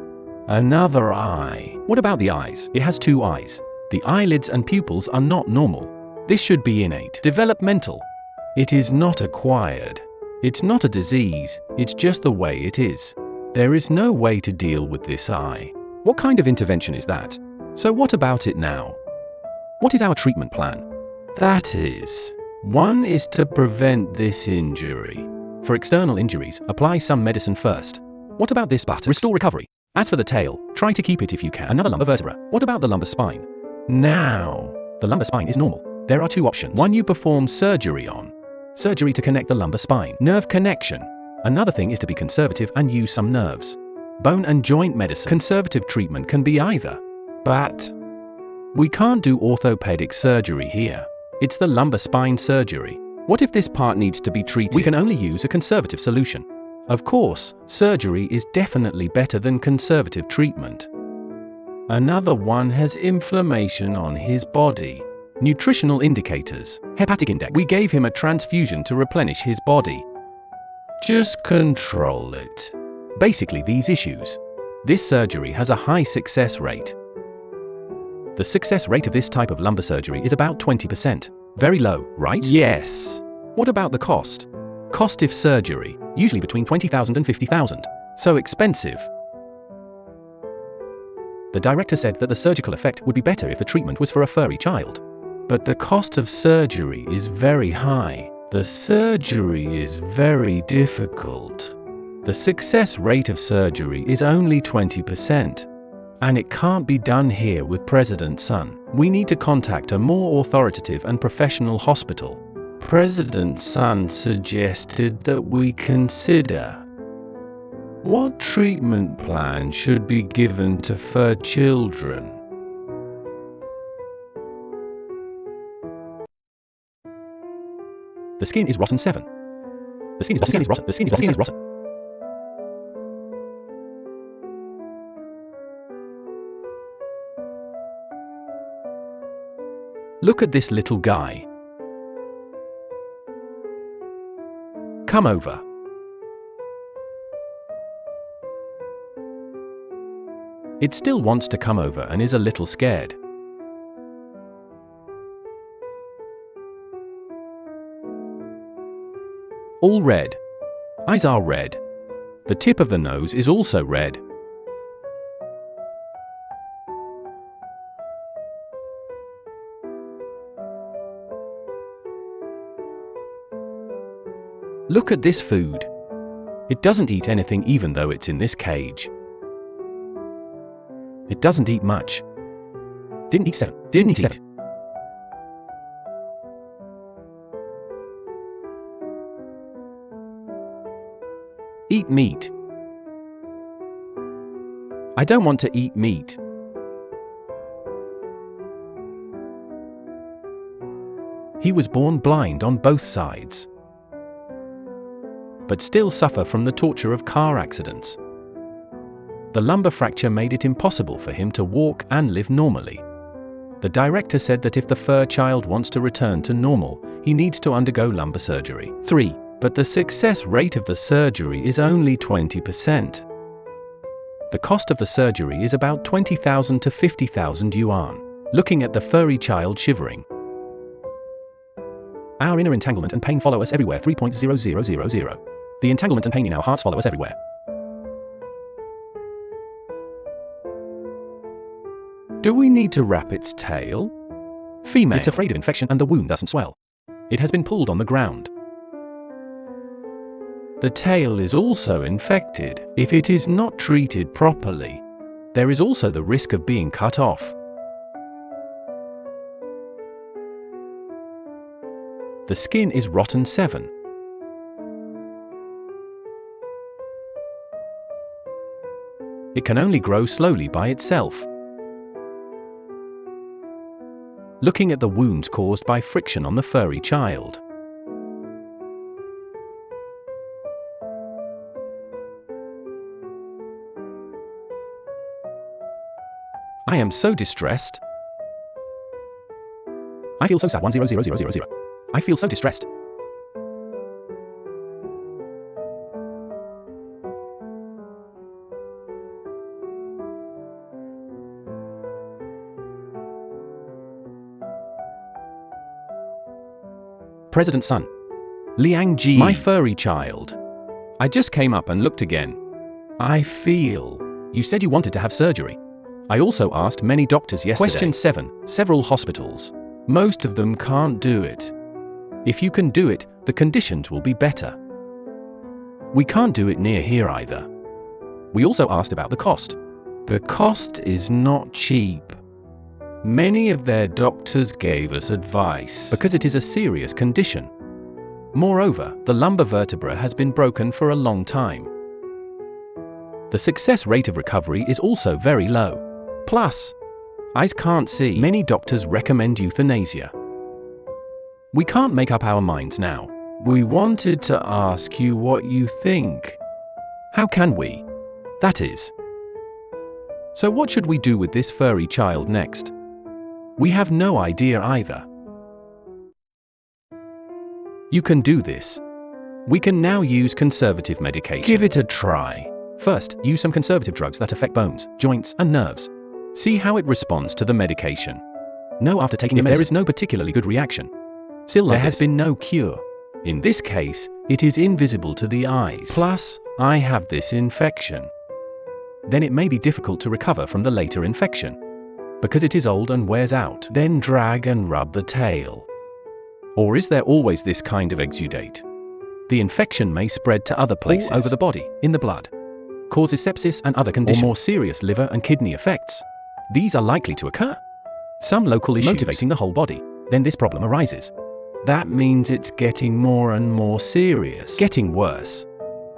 Another eye. What about the eyes? It has 2 eyes. The eyelids and pupils are not normal. This should be innate. Developmental. It is not acquired. It's not a disease, it's just the way it is. There is no way to deal with this eye. What kind of intervention is that? So what about it now? What is our treatment plan? That is, one is to prevent this injury. For external injuries, apply some medicine first. What about this buttocks? Restore recovery. As for the tail, try to keep it if you can. Another lumbar vertebra. What about the lumbar spine? Now, the lumbar spine is normal. There are 2 options. One you perform surgery on. Surgery to connect the lumbar spine. Nerve connection. Another thing is to be conservative and use some nerves. Bone and joint medicine. Conservative treatment can be either. But we can't do orthopedic surgery here. It's the lumbar spine surgery. What if this part needs to be treated? We can only use a conservative solution. Of course, surgery is definitely better than conservative treatment. Another one has inflammation on his body. Nutritional indicators. Hepatic index. We gave him a transfusion to replenish his body. Just control it. Basically these issues. This surgery has a high success rate. The success rate of this type of lumbar surgery is about 20%. Very low, right? Yes. What about the cost? Cost if surgery, usually between 20,000 and 50,000. So expensive. The director said that the surgical effect would be better if the treatment was for a furry child. But the cost of surgery is very high. The surgery is very difficult. The success rate of surgery is only 20%. And it can't be done here with President's son. We need to contact a more authoritative and professional hospital. President's son suggested that we consider what treatment plan should be given to fur children. The skin is rotten 7. The skin is rotten. The skin is rotten. Look at this little guy. Come over. It still wants to come over and is a little scared. All red. Eyes are red. The tip of the nose is also red. Look at this food. It doesn't eat anything even though it's in this cage. It doesn't eat much. Didn't eat 7. Didn't eat 7. eat meat. I don't want to eat meat. He was born blind on both sides, but still suffer from the torture of car accidents. The lumbar fracture made it impossible for him to walk and live normally. The director said that if the fur child wants to return to normal, he needs to undergo lumbar surgery. 3. But the success rate of the surgery is only 20%. The cost of the surgery is about 20,000 to 50,000 yuan. Looking at the furry child shivering. Our inner entanglement and pain follow us everywhere. 3.0000. The entanglement and pain in our hearts follow us everywhere. Do we need to wrap its tail? Female. It's afraid of infection and the wound doesn't swell. It has been pulled on the ground. The tail is also infected. If it is not treated properly, there is also the risk of being cut off. The skin is rotten. 7. It can only grow slowly by itself. Looking at the wounds caused by friction on the furry child. I am so distressed. I feel so sad. 1000000. I feel so distressed. President's son. Liangzi. My furry child. I just came up and looked again. I feel. You said you wanted to have surgery. I also asked many doctors yesterday. Question 7. Several hospitals. Most of them can't do it. If you can do it, the conditions will be better. We can't do it near here either. We also asked about the cost. The cost is not cheap. Many of their doctors gave us advice because it is a serious condition. Moreover, the lumbar vertebra has been broken for a long time. The success rate of recovery is also very low. Plus, eyes can't see. Many doctors recommend euthanasia. We can't make up our minds now. We wanted to ask you what you think. How can we? That is. So what should we do with this furry child next? We have no idea either. You can do this. We can now use conservative medication. Give it a try. First, use some conservative drugs that affect bones, joints, and nerves. See how it responds to the medication. Know after taking it there is no particularly good reaction. Still, there has been no cure. In this case, it is invisible to the eyes. Plus, I have this infection. Then it may be difficult to recover from the later infection. Because it is old and wears out. Then drag and rub the tail. Or is there always this kind of exudate? The infection may spread to other places all over the body, in the blood. Causes sepsis and other conditions. Or more serious liver and kidney effects. These are likely to occur. Some local issues motivating the whole body. Then this problem arises. That means it's getting more and more serious. Getting worse.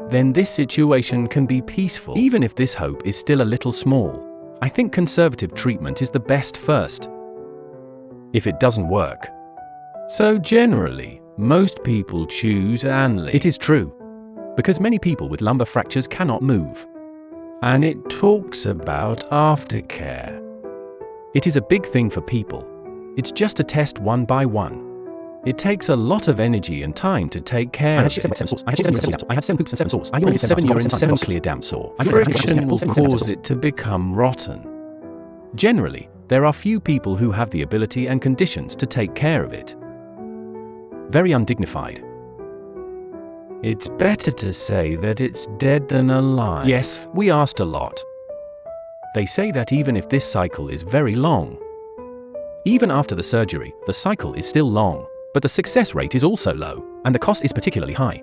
Then this situation can be peaceful. Even if this hope is still a little small. I think conservative treatment is the best first. If it doesn't work. So generally, most people choose Anli. It is true. Because many people with lumbar fractures cannot move. And it talks about aftercare. It is a big thing for people. It's just a test one by one. It takes a lot of energy and time to take care of it. I had 7 poops and 7 sores. I had 7 urine and 7 clear damp sore. Friction will cause it to become rotten. Generally, there are few people who have the ability and conditions to take care of it. Very undignified. It's better to say that it's dead than alive. Yes, we asked a lot. They say that even if this cycle is very long, even after the surgery, the cycle is still long, but the success rate is also low, and the cost is particularly high.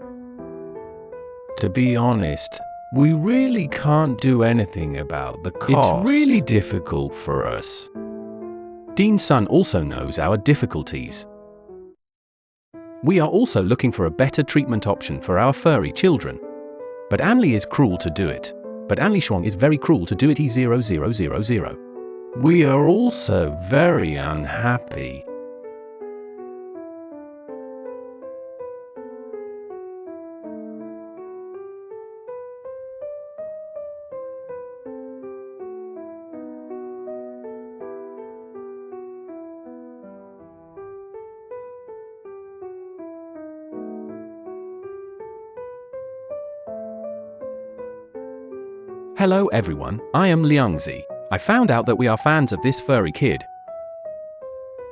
To be honest, we really can't do anything about the cost. It's really difficult for us. Dean's son also knows our difficulties. We are also looking for a better treatment option for our furry children. But Anli is cruel to do it. But Anli Shuang is very cruel to do it. E0000. We are also very unhappy. Hello everyone, I am Liangzi. I found out that we are fans of this furry kid.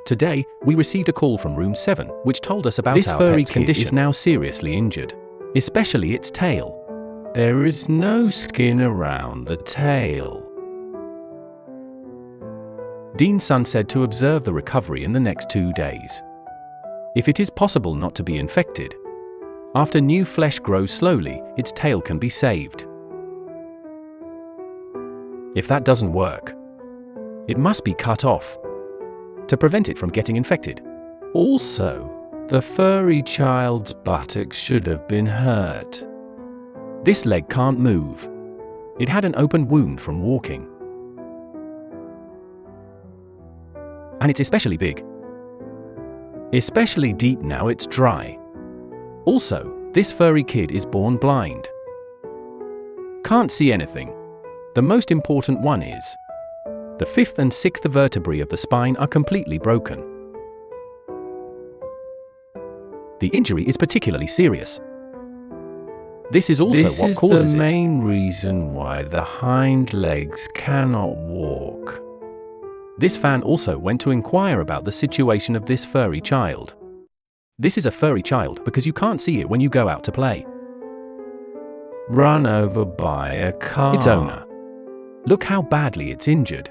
Today, we received a call from room 7, which told us about This our furry pet's kid condition is now seriously injured, especially its tail. There is no skin around the tail. Dean Sun said to observe the recovery in the next 2 days. If it is possible not to be infected, after new flesh grows slowly, its tail can be saved. If that doesn't work, it must be cut off to prevent it from getting infected. Also, the furry child's buttocks should have been hurt. This leg can't move. It had an open wound from walking. And it's especially big. Especially deep now it's dry. Also, this furry kid is born blind. Can't see anything. The most important one is the 5th and 6th vertebrae of the spine are completely broken. The injury is particularly serious. This is also what causes it. This is the main reason why the hind legs cannot walk. This fan also went to inquire about the situation of this furry child. This is a furry child because you can't see it when you go out to play. Run over by a car. Its owner. Look how badly it's injured.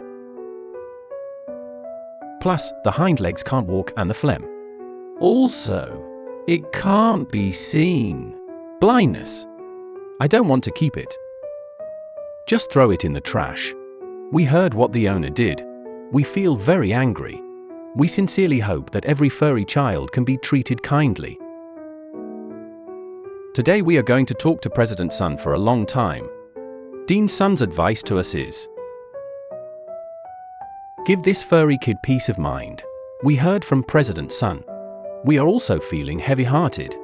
Plus, the hind legs can't walk and the phlegm. Also, it can't be seen. Blindness. I don't want to keep it. Just throw it in the trash. We heard what the owner did. We feel very angry. We sincerely hope that every furry child can be treated kindly. Today we are going to talk to President Sun for a long time. Dean Sun's advice to us is: give this furry kid peace of mind. We heard from President Sun. We are also feeling heavy-hearted.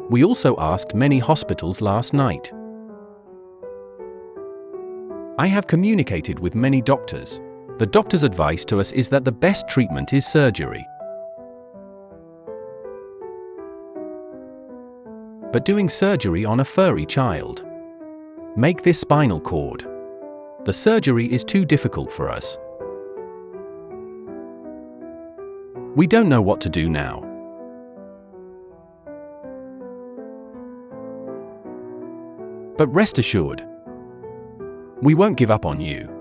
We also asked many hospitals last night. I have communicated with many doctors. The doctor's advice to us is that the best treatment is surgery. But doing surgery on a furry child, make this spinal cord. The surgery is too difficult for us. We don't know what to do now. But rest assured, we won't give up on you.